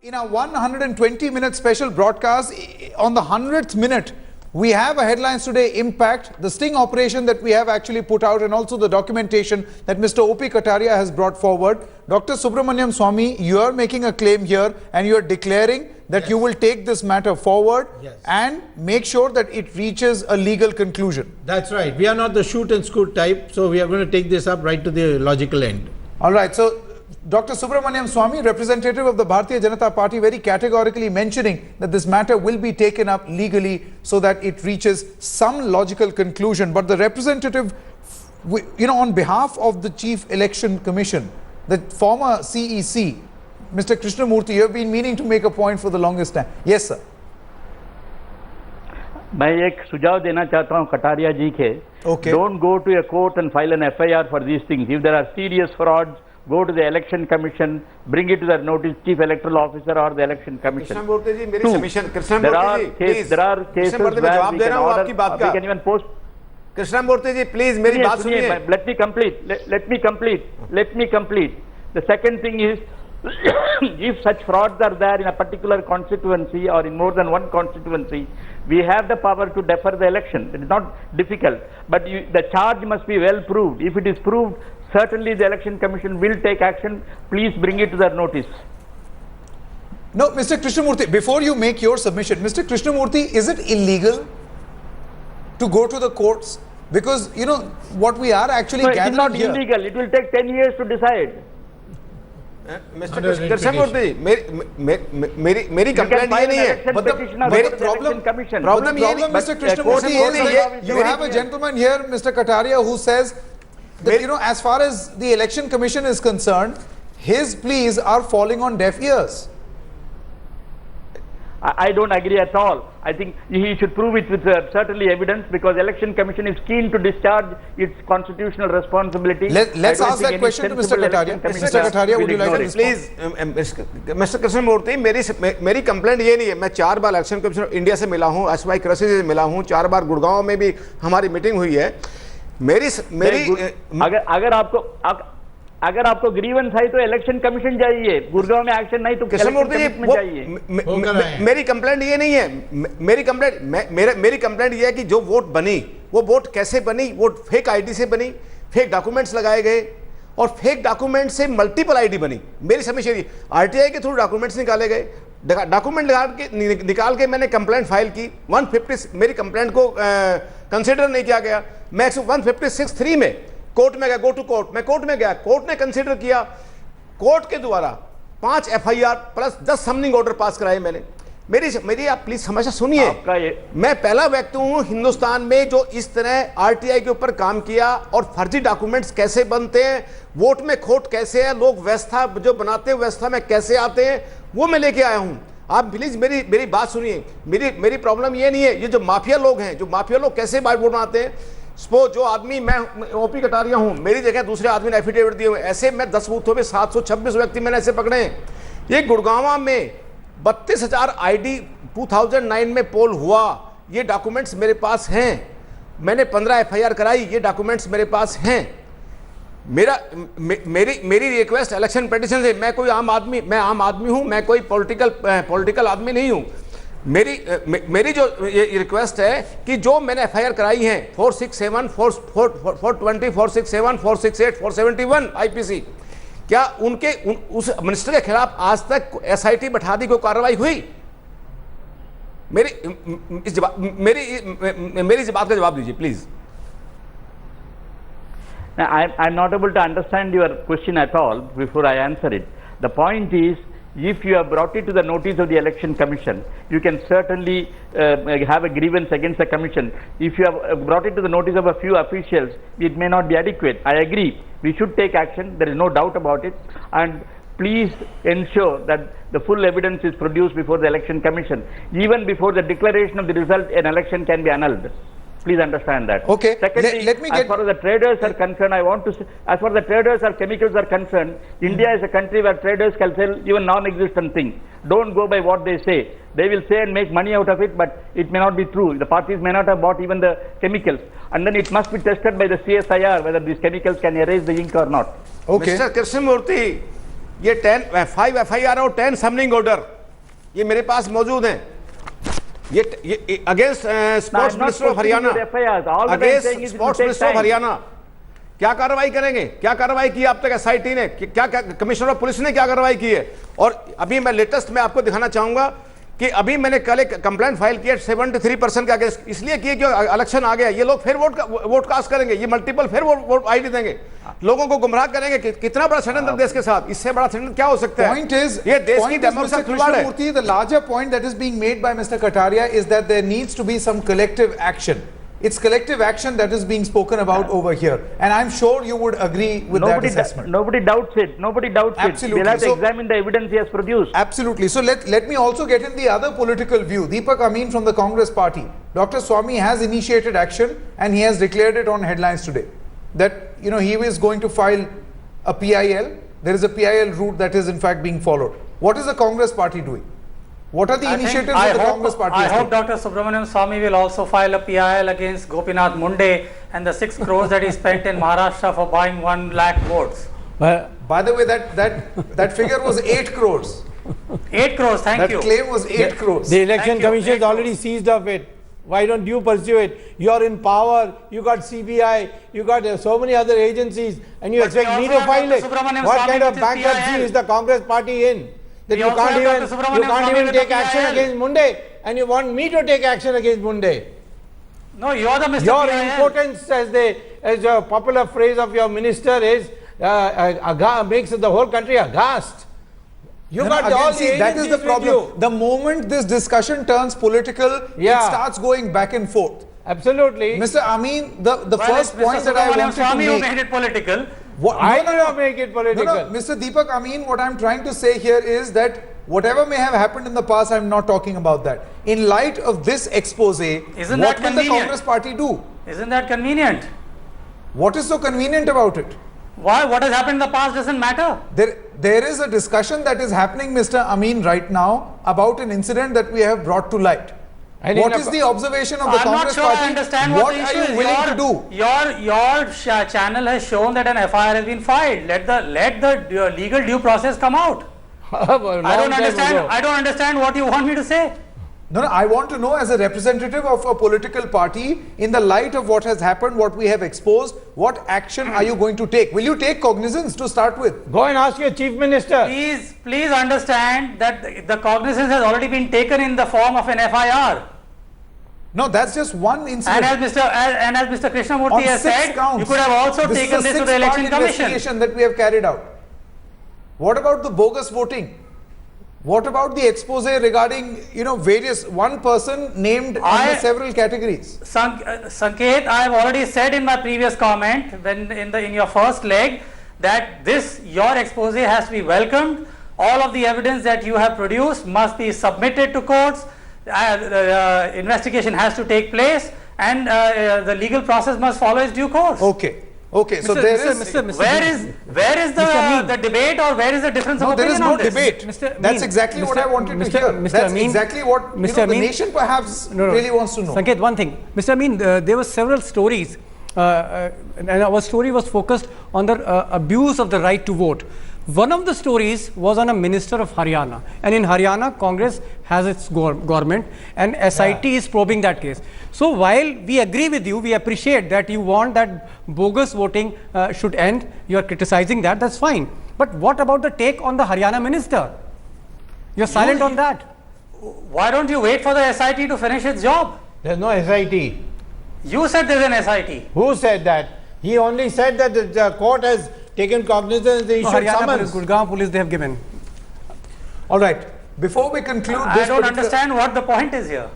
In our 120-minute special broadcast, on the 100th minute, we have a headlines today, impact, the sting operation that we have actually put out, and also the documentation that Mr. O.P. Kataria has brought forward. Dr. Subramaniam Swamy, you are making a claim here and you are declaring that you will take this matter forward and make sure that it reaches a legal conclusion. That's right. We are not the shoot and scoot type, so we are going to take this up right to the logical end. All right. So, Dr. Subramaniam Swamy, representative of the Bharatiya Janata Party, very categorically mentioning that this matter will be taken up legally so that it reaches some logical conclusion. But the representative, on behalf of the Chief Election Commission, the former CEC, Mr. Krishnamurthy, you have been meaning to make a point for the longest time. Yes, sir. मैं एक सुझाव देना चाहता हूं कटारिया जी के. Don't go to a court and file an FIR for these things. If there are serious frauds, go to the election commission, bring it to the notice chief electoral officer or the election commission. Krishnamurthy ji, मेरी submission. Krishnamurthy ji, please. There are cases where we can order, we can even post. Krishnamurthy ji, please, मेरी बात सुनिए. Let me complete. Let me complete. The second thing is, if such frauds are there in a particular constituency or in more than one constituency, we have the power to defer the election. It is not difficult, but the charge must be well proved. If it is proved, certainly the election commission will take action. Please bring it to their notice. No, Mr. Krishnamurthy, before you make your submission, Mr. Krishnamurthy, is it illegal to go to the courts? Because, what we are actually gathering here... It is not illegal. It will take 10 years to decide. Mr. Krishnamurthy, मेरी complaint ये नहीं है. But the problem, Mr. Krishnamurthy, is you have a gentleman here, Mr. Kataria, who says that, as far as the election commission is concerned, his pleas are falling on deaf ears. I don't agree at all. I think he should prove it with certainly evidence, because election commission is keen to discharge its constitutional responsibility. Let's ask that question to Mr. Kataria. Mr. Kataria, would you like to respond? Please, Mr. Krishnamurthy, मेरी complaint ये नहीं है. मैं 4 बार election commissioner India से मिला हूँ, SY कृषि से मिला हूँ, 4 बार गुड़गांव में भी हमारी मीटिंग हुई है. अगर आपको ग्रीवेंस है तो इलेक्शन कमीशन जाइए. गुड़गांव में एक्शन नहीं तो इलेक्शन में जाइए. मेरी कंप्लेंट ये नहीं है. मेरी कंप्लेंट ये है कि जो वोट बनी, वो वोट कैसे बनी? वो फेक आईडी से बनी, फेक डॉक्यूमेंट्स लगाए गए और फेक डॉक्यूमेंट से मल्टीपल आईडी बनी. मेरी समझ आरटीआई के थ्रू डॉक्यूमेंट्स निकाले गए. डॉक्यूमेंट निकाल के मैंने कंप्लेंट फाइल की. 150 मेरी कंप्लेंट को कंसिडर नहीं किया गया. मैं 156(3) में कोर्ट में गया. गो टू कोर्ट, मैं कोर्ट में गया. कोर्ट ने कंसीडर किया. कोर्ट के द्वारा 5 FIR plus 10 summoning order pass कराए मैंने. मेरी आप प्लीज समस्या सुनिए. मैं पहला व्यक्ति हूं हिंदुस्तान में जो इस तरह आरटीआई के ऊपर काम किया. और फर्जी डॉक्यूमेंट्स कैसे बनते हैं, वोट में खोट कैसे है, लोग व्यवस्था जो बनाते हैं व्यवस्था में कैसे आते हैं, वो मैं लेके आया हूं. आप प्लीज मेरी बात सुनिए. मेरी प्रॉब्लम ये नहीं है. ये जो माफिया लोग हैं, जो माफिया लोग कैसे वोट बनाते हैं. सपोज जो आदमी, मैं ओपी कटारिया हूं, मेरी जगह दूसरे आदमी ने एफिडेविट दिए हुए, ऐसे मैं 10 बूथों में 726 व्यक्ति मैंने ऐसे पकड़े हैं. ये गुड़गांव में 32,000 आईडी 2009 में पोल हुआ. ये डॉक्यूमेंट्स मेरे पास हैं. मैंने 15 FIR कराई. ये डॉक्यूमेंट्स मेरे पास हैं. मेरी रिक्वेस्ट इलेक्शन पिटीशन से, मैं कोई आम आदमी हूं, मैं कोई पॉलिटिकल आदमी नहीं हूं. मेरी जो ये रिक्वेस्ट है कि जो मैंने FIR कराई है 467, 420, 467, 468, 471 IPC, क्या उस मिनिस्टर के खिलाफ आज तक SIT बैठा दी, कोई कार्रवाई हुई? मेरी इस बात का जवाब दीजिए please. I'm not able to understand your question at all before I answer it. The point is, if you have brought it to the notice of the election commission, you can certainly have a grievance against the commission. If you have brought it to the notice of a few officials, it may not be adequate. I agree. We should take action. There is no doubt about it. And please ensure that the full evidence is produced before the election commission. Even before the declaration of the result, an election can be annulled. Please understand that. Okay. Secondly, as far as the traders are concerned, I want to say, as far as the traders or chemicals are concerned, India is a country where traders can sell even non-existent things. Don't go by what they say. They will say and make money out of it, but it may not be true. The parties may not have bought even the chemicals. And then it must be tested by the CSIR whether these chemicals can erase the ink or not. Okay. Mr. Krishnamurthy, ये 5 FIR और 10 summoning order ये मेरे पास मौजूद हैं। ये against sports minister of Haryana, against sports minister of Haryana क्या कार्रवाई करेंगे? क्या कार्रवाई की अब तक एसआईटी ने? क्या कमिश्नर ऑफ पुलिस ने क्या कार्रवाई की है? और अभी मैं लेटेस्ट में आपको दिखाना चाहूंगा कि अभी मैंने कल एक कंप्लेंट फाइल किया 73% का अगेंस्ट, इसलिए किए कि इलेक्शन आ गया, ये लोग फिर वोट कास्ट करेंगे, ये मल्टीपल फिर वोट आईडी देंगे, लोगों को गुमराह करेंगे। कितना बड़ा षड्यंत्र देश के साथ, इससे बड़ा षड्यंत्र क्या हो सकता है? ये देश की डेमोक्रेसी खिलवाड़ है। The larger point that is being made by Mr. Kataria is that there needs to be some collective action. It's collective action that is being spoken about over here, and I'm sure you would agree with that assessment. Nobody doubts it. Nobody doubts Absolutely. it. We'll have to examine the evidence he has produced. Absolutely. So let me also get in the other political view. Deepak Amin from the Congress party. Dr. Swamy has initiated action, and he has declared it on headlines today that he is going to file a PIL. There is a PIL route that is in fact being followed. What is the Congress party doing? What are the initiatives that the Congress party is I hope taking? Dr. Subramaniam Swamy will also file a PIL against Gopinath Munde and the 6 crores that he spent in Maharashtra for buying 1 lakh votes. By the way, that figure was 8 crores. 8 crores, thank you. That claim was 8 crores. The election commission has already seized of it. Why don't you pursue it? You are in power, you got CBI, you got so many other agencies, and you expect me to file it. What kind of bankruptcy is the Congress party in? That you can't even take action against Munde, and you want me to take action against Munde. No, you are the Mr. Your PIL. impotence, as a popular phrase of your minister is, makes the whole country aghast. You got Again, all see, the that is the agencies with problem. you. The moment this discussion turns political, it starts going back and forth. Absolutely. Mr. Amin, the first point that I wanted to Swamy who make. made it political. I did not make it political. No, Mr. Deepak Amin, what I'm trying to say here is that whatever may have happened in the past, I'm not talking about that. In light of this expose, what will the Congress party do? Isn't that convenient? What is so convenient about it? Why? What has happened in the past doesn't matter. There is a discussion that is happening, Mr. Amin, right now about an incident that we have brought to light. What is the observation of the Congress party? I understand what the issue is. What are you willing to do? Your channel has shown that an FIR has been filed. Let the legal due process come out. I don't understand what you want me to say. No, I want to know, as a representative of a political party, in the light of what has happened, what we have exposed, what action are you going to take? Will you take cognizance to start with? Go and ask your chief minister. Please understand that the cognizance has already been taken in the form of an FIR. No, that's just one incident. And as Mr. Krishnamurthy has said, you could have also taken this to the election commission. Investigation that we have carried out. What about the bogus voting? What about the expose regarding, various, one person named under several categories? Sanket, I have already said in my previous comment, when in your first leg, that your expose has to be welcomed. All of the evidence that you have produced must be submitted to courts. Investigation has to take place, and the legal process must follow its due course. Okay, so there is where is the debate, or where is the difference of opinion on this? There is no debate. That's exactly what I wanted to hear. That's exactly what the nation perhaps really wants to know. Sanket, one thing. Mr. Amin, there were several stories, and our story was focused on the abuse of the right to vote. One of the stories was on a minister of Haryana, and in Haryana, Congress has its government, and SIT is probing that case. So while we agree with you, we appreciate that you want that bogus voting should end, you are criticizing that, that's fine. But what about the take on the Haryana minister? You're silent on that. Why don't you wait for the SIT to finish its job? There's no SIT. You said there's an SIT. Who said that? He only said that the court has taken cognizance, they issued summons. Gurgaon police, they have given. All right. Before we conclude this, I don't understand what the point is here.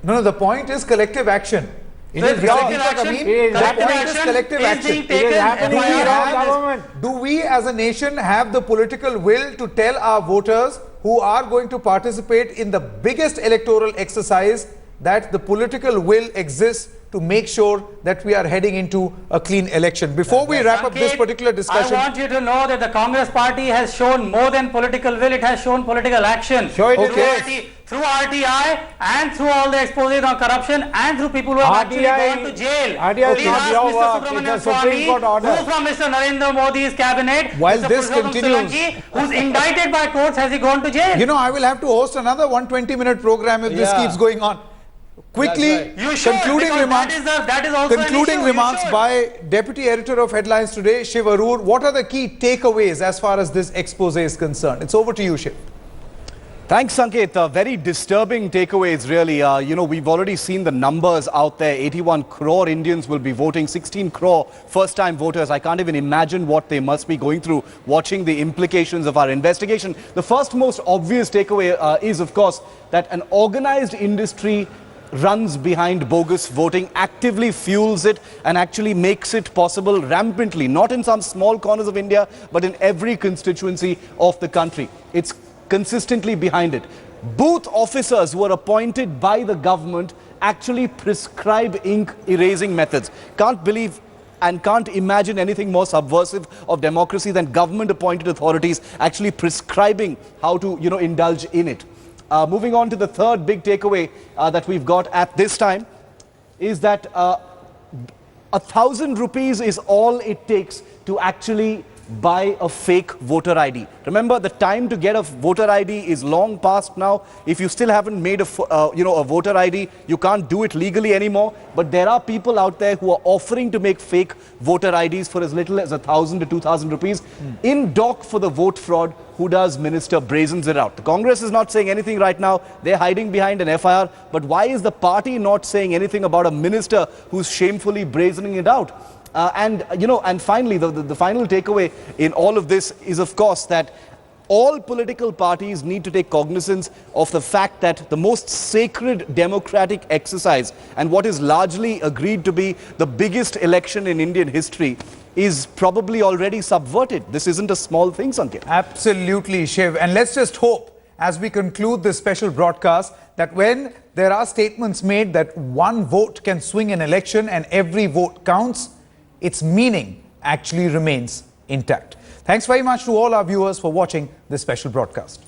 No, the point is collective action. It is collective action. It is happening in our government. Do we as a nation have the political will to tell our voters who are going to participate in the biggest electoral exercise that the political will exists to make sure that we are heading into a clean election. Before we wrap up this particular discussion, I want you to know that the Congress party has shown more than political will, it has shown political action. Show it Through RTI and through all the exposés on corruption and through people who have actually gone to jail. RTI is Please not ask your Mr. work, Subramaniam it's a Supreme Court Swamy, order. who from Mr. Narendra Modi's cabinet, While Mr. this Purushottam continues, Solanki, who's indicted by courts, has he gone to jail? you know, I will have to host another 120-minute program if this keeps going on. Quickly, You should, concluding remarks, that is also concluding an issue. remarks by Deputy Editor of Headlines Today, Shiv Arur. What are the key takeaways as far as this expose is concerned? It's over to you, Shiv. Thanks, Sanket. Very disturbing takeaways, really. We've already seen the numbers out there. 81 crore Indians will be voting, 16 crore first-time voters. I can't even imagine what they must be going through watching the implications of our investigation. The first most obvious takeaway is, of course, that an organized industry runs behind bogus voting, actively fuels it, and actually makes it possible rampantly, not in some small corners of India, but in every constituency of the country. It's consistently behind it. Booth officers who are appointed by the government actually prescribe ink erasing methods. Can't believe and can't imagine anything more subversive of democracy than government appointed authorities actually prescribing how to, indulge in it. Moving on to the third big takeaway that we've got at this time is that 1,000 rupees is all it takes to actually buy a fake voter ID. Remember, the time to get a voter ID is long past now. If you still haven't made a voter ID, you can't do it legally anymore. But there are people out there who are offering to make fake voter IDs for as little as 1,000 to 2,000 rupees. In dock for the vote fraud, Huda's minister brazens it out. The Congress is not saying anything right now. They're hiding behind an FIR. But why is the party not saying anything about a minister who's shamefully brazening it out? And finally, the final takeaway in all of this is, of course, that all political parties need to take cognizance of the fact that the most sacred democratic exercise and what is largely agreed to be the biggest election in Indian history is probably already subverted. This isn't a small thing, Sanket. Absolutely, Shiv. And let's just hope, as we conclude this special broadcast, that when there are statements made that one vote can swing an election and every vote counts, its meaning actually remains intact. Thanks very much to all our viewers for watching this special broadcast.